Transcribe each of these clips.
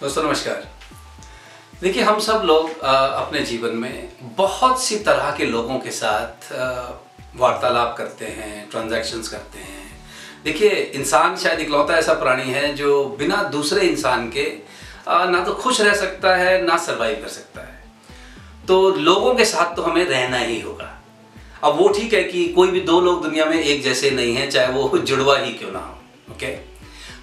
दोस्तों नमस्कार। देखिए, हम सब लोग अपने जीवन में बहुत सी तरह के लोगों के साथ वार्तालाप करते हैं, ट्रांजैक्शंस करते हैं। देखिए, इंसान शायद इकलौता ऐसा प्राणी है जो बिना दूसरे इंसान के ना तो खुश रह सकता है ना सर्वाइव कर सकता है। तो लोगों के साथ तो हमें रहना ही होगा। अब वो ठीक है कि कोई भी दो लोग दुनिया में एक जैसे नहीं हैं, चाहे वो जुड़वा ही क्यों ना हो। ओके,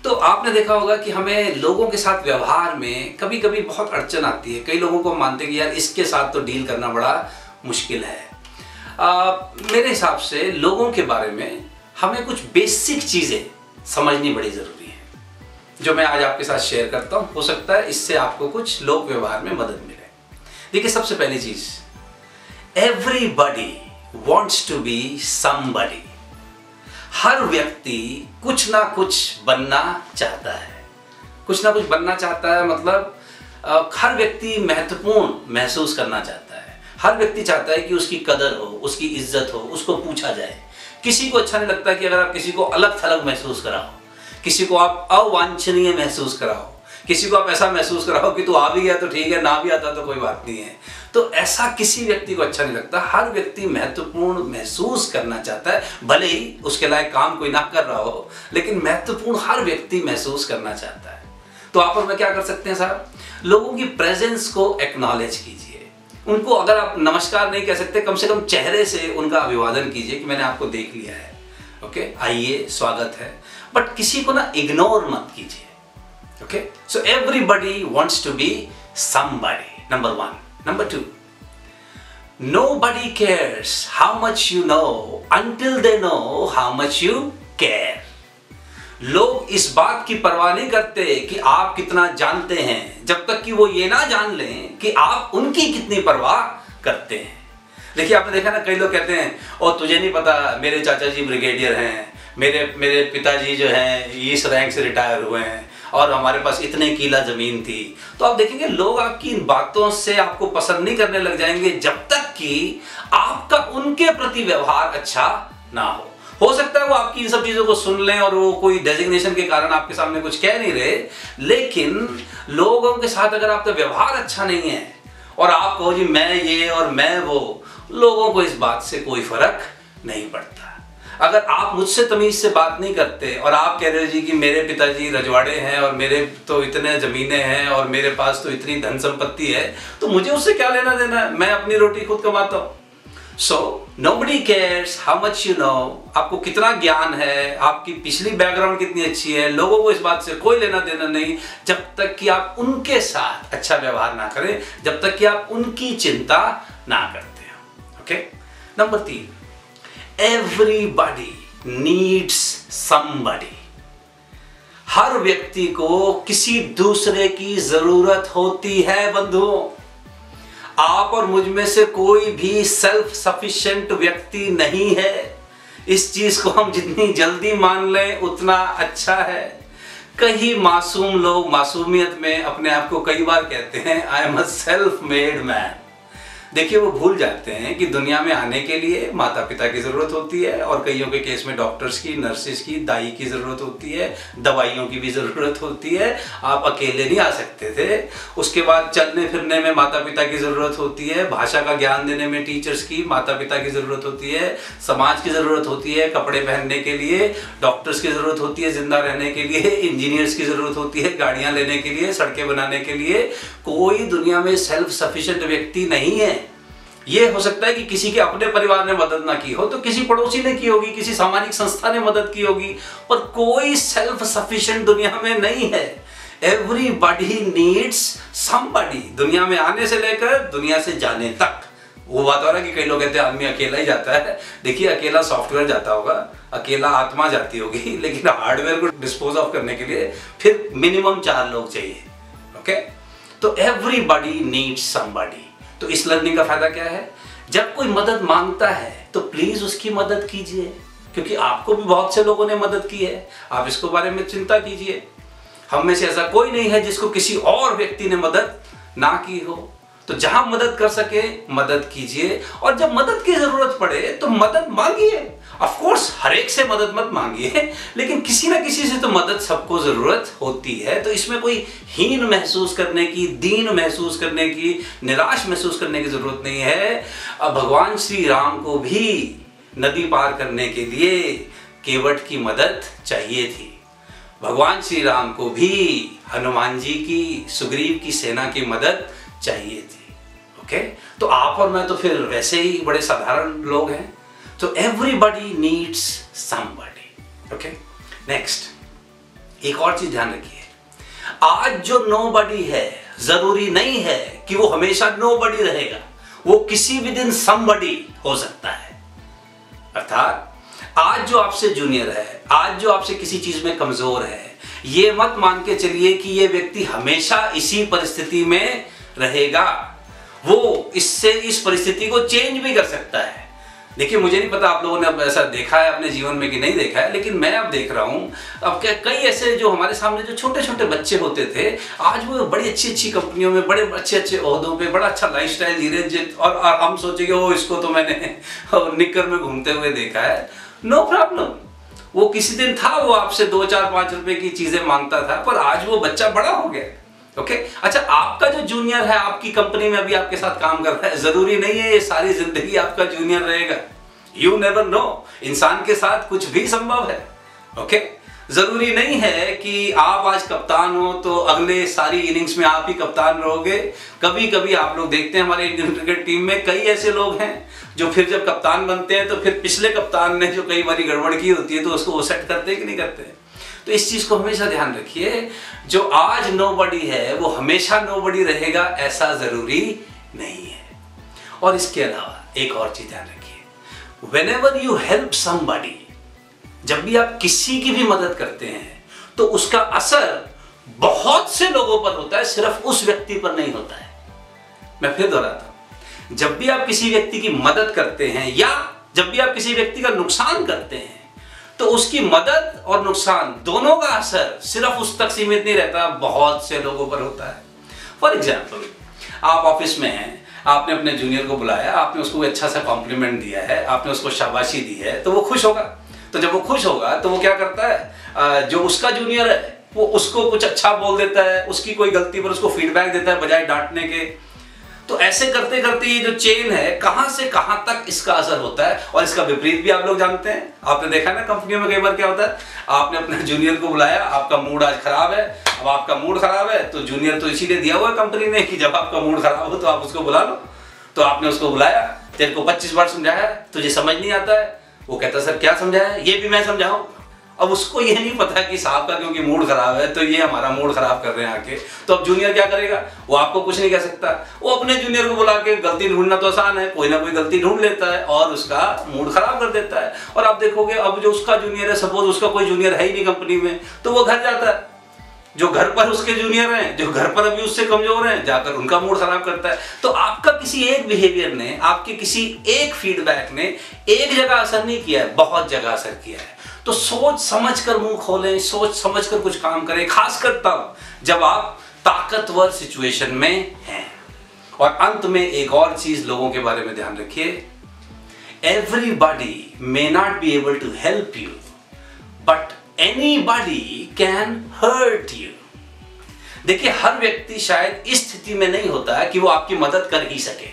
तो आपने देखा होगा कि हमें लोगों के साथ व्यवहार में कभी कभी बहुत अड़चन आती है। कई लोगों को मानते हैं कि यार इसके साथ तो डील करना बड़ा मुश्किल है। मेरे हिसाब से लोगों के बारे में हमें कुछ बेसिक चीज़ें समझनी बड़ी ज़रूरी है, जो मैं आज आपके साथ शेयर करता हूँ। हो सकता है इससे आपको कुछ लोक व्यवहार में मदद मिले। देखिए, सबसे पहली चीज़, everybody wants to be somebody. हर व्यक्ति कुछ ना कुछ बनना चाहता है। कुछ ना कुछ बनना चाहता है मतलब हर व्यक्ति महत्वपूर्ण महसूस करना चाहता है। हर व्यक्ति चाहता है कि उसकी कदर हो, उसकी इज्जत हो, उसको पूछा जाए। किसी को अच्छा नहीं लगता कि अगर आप किसी को अलग थलग महसूस कराओ, किसी को आप अवांछनीय महसूस कराओ, किसी को आप ऐसा महसूस कराओ कि तू आ भी गया तो ठीक है, ना भी आता तो कोई बात नहीं है। तो ऐसा किसी व्यक्ति को अच्छा नहीं लगता। हर व्यक्ति महत्वपूर्ण महसूस करना चाहता है, भले ही उसके लायक काम कोई ना कर रहा हो, लेकिन महत्वपूर्ण हर व्यक्ति महसूस करना चाहता है। तो आप और मैं क्या कर सकते हैं साहब, लोगों की प्रेजेंस को एक्नॉलेज कीजिए। उनको अगर आप नमस्कार नहीं कह सकते, कम से कम चेहरे से उनका अभिवादन कीजिए कि मैंने आपको देख लिया है, ओके, आइए, स्वागत है। बट किसी को ना इग्नोर मत कीजिए। Okay, so everybody wants to be somebody. Number one. Number two, nobody cares how much you know until they know how much you care. लोग इस बात की परवाह नहीं करते कि आप कितना जानते हैं, जब तक कि वो ये ना जान लें कि आप उनकी कितनी परवाह करते हैं। देखिए, आपने देखा ना, कई लोग कहते हैं और तुझे नहीं पता मेरे चाचा जी ब्रिगेडियर हैं, मेरे पिताजी जो हैं इस रैंक से रिटायर हुए हैं और हमारे पास इतने किला जमीन थी। तो आप देखेंगे लोग आपकी इन बातों से आपको पसंद नहीं करने लग जाएंगे जब तक कि आपका उनके प्रति व्यवहार अच्छा ना हो सकता है वो आपकी इन सब चीज़ों को सुन लें और वो कोई डेजिग्नेशन के कारण आपके सामने कुछ कह नहीं रहे, लेकिन लोगों के साथ अगर आपका व्यवहार अच्छा नहीं है और आप कहो जी मैं ये और मैं वो, लोगों को इस बात से कोई फर्क नहीं पड़ता। अगर आप मुझसे तमीज से बात नहीं करते और आप कह रहे हो जी कि मेरे पिताजी रजवाड़े हैं और मेरे तो इतने ज़मीनें हैं और मेरे पास तो इतनी धन संपत्ति है, तो मुझे उससे क्या लेना देना है, मैं अपनी रोटी खुद कमाता हूँ। So nobody cares how much you know, आपको कितना ज्ञान है, आपकी पिछली बैकग्राउंड कितनी अच्छी है, लोगों को इस बात से कोई लेना देना नहीं जब तक कि आप उनके साथ अच्छा व्यवहार ना करें, जब तक कि आप उनकी चिंता ना करते हो। Okay, number 3, Everybody needs somebody. हर व्यक्ति को किसी दूसरे की जरूरत होती है बंधुओं। आप और मुझ में से कोई भी सेल्फ सफिशिएंट व्यक्ति नहीं है। इस चीज को हम जितनी जल्दी मान लें उतना अच्छा है। कई मासूम लोग मासूमियत में अपने आप को कई बार कहते हैं I am a self made man. देखिए, वो भूल जाते हैं कि दुनिया में आने के लिए माता पिता की ज़रूरत होती है और कईयों के केस में डॉक्टर्स की, नर्सेस की, दाई की ज़रूरत होती है, दवाइयों की भी ज़रूरत होती है। आप अकेले नहीं आ सकते थे। उसके बाद चलने फिरने में माता पिता की ज़रूरत होती है, भाषा का ज्ञान देने में टीचर्स की, माता पिता की ज़रूरत होती है, समाज की ज़रूरत होती है, कपड़े पहनने के लिए डॉक्टर्स की ज़रूरत होती है, जिंदा रहने के लिए इंजीनियर्स की ज़रूरत होती है, गाड़ियाँ लेने के लिए, सड़कें बनाने के लिए। कोई दुनिया में सेल्फ सफिशिएंट व्यक्ति नहीं है। ये हो सकता है कि किसी के अपने परिवार ने मदद ना की हो तो किसी पड़ोसी ने की होगी, किसी सामाजिक संस्था ने मदद की होगी, पर कोई सेल्फ सफिशिएंट दुनिया में नहीं है। Everybody needs somebody. दुनिया में आने से लेकर दुनिया से जाने तक। वो बात हो रहा है कि कई लोग कहते हैं आदमी अकेला ही जाता है। देखिए, अकेला सॉफ्टवेयर जाता होगा, अकेला आत्मा जाती होगी, लेकिन हार्डवेयर को डिस्पोज ऑफ करने के लिए फिर मिनिमम 4 लोग चाहिए। ओके, तो एवरीबॉडी नीड्स समबडी। तो इस लर्निंग का फायदा क्या है, जब कोई मदद मांगता है तो प्लीज उसकी मदद कीजिए, क्योंकि आपको भी बहुत से लोगों ने मदद की है। आप इसको बारे में चिंता कीजिए। हम में से ऐसा कोई नहीं है जिसको किसी और व्यक्ति ने मदद ना की हो। तो जहां मदद कर सके मदद कीजिए, और जब मदद की जरूरत पड़े तो मदद मांगिए। ऑफ कोर्स हर एक से मदद मत मांगिए, लेकिन किसी ना किसी से तो मदद सबको जरूरत होती है। तो इसमें कोई हीन महसूस करने की, दीन महसूस करने की, निराश महसूस करने की जरूरत नहीं है। अब भगवान श्री राम को भी नदी पार करने के लिए केवट की मदद चाहिए थी। भगवान श्री राम को भी हनुमान जी की, सुग्रीव की सेना की मदद चाहिए थी। ओके, तो आप और मैं तो फिर वैसे ही बड़े साधारण लोग हैं। तो everybody needs somebody. Okay, next एक और चीज ध्यान रखिए, आज जो नोबडी है जरूरी नहीं है कि वो हमेशा नोबडी रहेगा, वो किसी भी दिन समबडी हो सकता है। अर्थात आज जो आपसे जूनियर है, आज जो आपसे किसी चीज में कमजोर है, ये मत मान के चलिए कि ये व्यक्ति हमेशा इसी परिस्थिति में रहेगा। वो इससे इस परिस्थिति को चेंज भी कर सकता है। देखिए, मुझे नहीं पता आप लोगों ने अब ऐसा देखा है अपने जीवन में कि नहीं देखा है, लेकिन मैं अब देख रहा हूं। अब क्या कई ऐसे जो हमारे सामने जो छोटे छोटे बच्चे होते थे, आज वो बड़ी अच्छी अच्छी कंपनियों में, बड़े अच्छे अच्छे ओहदों पे, बड़ा अच्छा लाइफस्टाइल जी रहे। और हम सोचेंगे वो इसको तो मैंने निक्कर में घूमते हुए देखा है। नो प्रॉब्लम, वो किसी दिन था वो आपसे 2, 4, 5 रुपए की चीजें मांगता था, पर आज वो बच्चा बड़ा हो गया। ओके, अच्छा, आपका जो जूनियर है आपकी कंपनी में अभी आपके साथ काम कर रहा है, जरूरी नहीं है ये सारी जिंदगी आपका जूनियर रहेगा। यू नेवर नो, इंसान के साथ कुछ भी संभव है। ओके, जरूरी नहीं है कि आप आज कप्तान हो तो अगले सारी इनिंग्स में आप ही कप्तान रहोगे। कभी कभी आप लोग देखते हैं हमारे इंडियन क्रिकेट टीम में कई ऐसे लोग हैं जो फिर जब कप्तान बनते हैं तो फिर पिछले कप्तान ने जो कई बारी गड़बड़ की होती है तो उसको वो सेट करते हैं कि नहीं करते हैं। तो इस चीज को हमेशा ध्यान रखिए, जो आज नोबडी है वो हमेशा नोबडी रहेगा, ऐसा जरूरी नहीं है। और इसके अलावा एक और चीज ध्यान रखिए, व्हेनेवर यू हेल्प समबडी, जब भी आप किसी की भी मदद करते हैं तो उसका असर बहुत से लोगों पर होता है, सिर्फ उस व्यक्ति पर नहीं होता है। मैं फिर दोहराता हूं, जब भी आप किसी व्यक्ति की मदद करते हैं या जब भी आप किसी व्यक्ति का नुकसान करते हैं तो उसकी मदद और नुकसान दोनों का असर सिर्फ उस तक सीमित नहीं रहता, बहुत से लोगों पर होता है। फॉर एग्जाम्पल, आप ऑफिस में हैं, आपने अपने जूनियर को बुलाया, आपने उसको अच्छा सा कॉम्प्लीमेंट दिया है, आपने उसको शाबाशी दी है, तो वो खुश होगा। तो जब वो खुश होगा तो वो क्या करता है, जो उसका जूनियर है वो उसको कुछ अच्छा बोल देता है, उसकी कोई गलती पर उसको फीडबैक देता है बजाय डांटने के। तो ऐसे करते करते ये जो चेन है कहां से कहां तक इसका असर होता है। और इसका विपरीत भी आप लोग जानते हैं, आपने देखा ना कंपनियों में कई बार क्या होता है, आपने अपने जूनियर को बुलाया, आपका मूड आज खराब है। अब आपका मूड खराब है तो जूनियर तो इसीलिए दिया हुआ है कंपनी ने कि जब आपका मूड खराब हो तो आप उसको बुला लो। तो आपने उसको बुलाया, तेरे को 25 बार समझाया, तुझे समझ नहीं आता है। वो कहता सर क्या समझाया, ये भी मैं समझाऊं। अब उसको ये नहीं पता कि साहब का क्योंकि मूड खराब है तो ये हमारा मूड खराब कर रहे हैं आके। तो अब जूनियर क्या करेगा, वो आपको कुछ नहीं कह सकता, वो अपने जूनियर को बुला के, गलती ढूंढना तो आसान है, कोई ना कोई गलती ढूंढ लेता है और उसका मूड खराब कर देता है। और आप देखोगे अब जो उसका जूनियर है, सपोज उसका कोई जूनियर है ही नहीं कंपनी में, तो वो घर जाता है, जो घर पर उसके जूनियर हैं, जो घर पर अभी उससे कमजोर हैं, जाकर उनका मूड खराब करता है। तो आपका किसी एक बिहेवियर ने, आपके किसी एक फीडबैक ने एक जगह असर नहीं किया है, बहुत जगह असर किया है। तो सोच समझ कर मुंह खोलें, सोच समझ कर कुछ काम करें, खासकर तब जब आप ताकतवर सिचुएशन में हैं। और अंत में एक और चीज लोगों के बारे में ध्यान रखिए, everybody may not be able to help you but anybody can hurt you। देखिए, हर व्यक्ति शायद इस स्थिति में नहीं होता है कि वो आपकी मदद कर ही सके,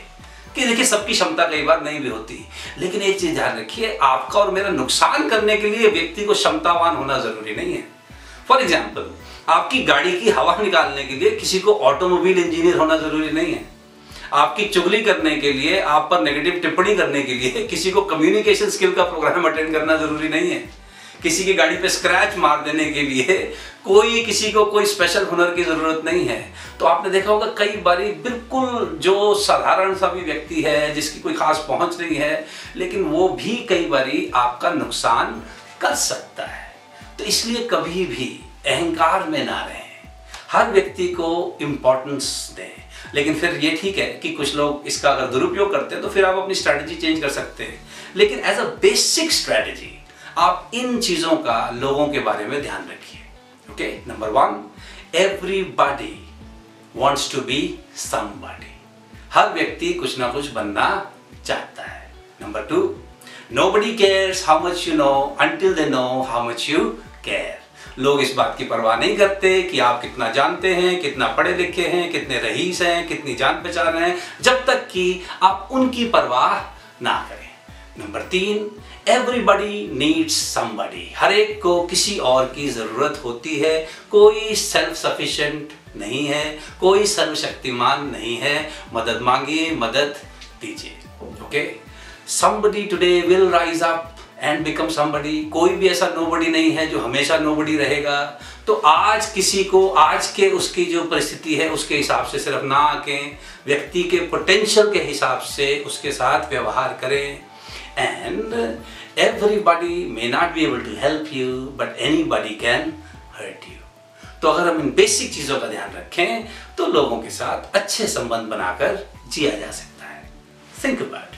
कि देखिए सबकी क्षमता कई बार नहीं भी होती। लेकिन एक चीज ध्यान रखिए, आपका और मेरा नुकसान करने के लिए व्यक्ति को क्षमतावान होना जरूरी नहीं है। फॉर एग्जाम्पल, आपकी गाड़ी की हवा निकालने के लिए किसी को ऑटोमोबाइल इंजीनियर होना जरूरी नहीं है। आपकी चुगली करने के लिए, आप पर नेगेटिव टिप्पणी करने के लिए किसी को कम्युनिकेशन स्किल का प्रोग्राम अटेंड करना जरूरी नहीं है। किसी की गाड़ी पे स्क्रैच मार देने के लिए किसी को कोई स्पेशल हुनर की जरूरत नहीं है। तो आपने देखा होगा कई बारी बिल्कुल जो साधारण सा भी व्यक्ति है, जिसकी कोई खास पहुंच नहीं है, लेकिन वो भी कई बारी आपका नुकसान कर सकता है। तो इसलिए कभी भी अहंकार में ना रहें, हर व्यक्ति को इंपॉर्टेंस दें। लेकिन फिर ये ठीक है कि कुछ लोग इसका अगर दुरुपयोग करते हैं तो फिर आप अपनी स्ट्रैटेजी चेंज कर सकते हैं। लेकिन एज अ बेसिक स्ट्रैटेजी आप इन चीजों का लोगों के बारे में ध्यान रखिए। Okay, number 1, everybody wants to be somebody. हर व्यक्ति कुछ ना कुछ बनना चाहता है। Number 2, Nobody cares how much you know until they know how much you care. लोग इस बात की परवाह नहीं करते कि आप कितना जानते हैं, कितना पढ़े लिखे हैं, कितने रईस हैं, कितनी जान पहचान हैं, जब तक कि आप उनकी परवाह ना करें। Number 3, everybody needs somebody. हर एक को किसी और की ज़रूरत होती है। कोई सेल्फ सफिशिएंट नहीं है, कोई सर्वशक्तिमान नहीं है। मदद मांगिए, मदद दीजिए। Okay, somebody today will rise up and become somebody। कोई भी ऐसा nobody नहीं है जो हमेशा nobody रहेगा। तो आज किसी को आज के उसकी जो परिस्थिति है उसके हिसाब से सिर्फ ना आकें, व्यक्ति के पोटेंशियल के हिसाब से उसके साथ व्यवहार करें। and everybody may not be able to help you but anybody can hurt you। तो अगर हम इन बेसिक चीज़ों का ध्यान रखें तो लोगों के साथ अच्छे संबंध बनाकर जिया जा सकता है। Think about it।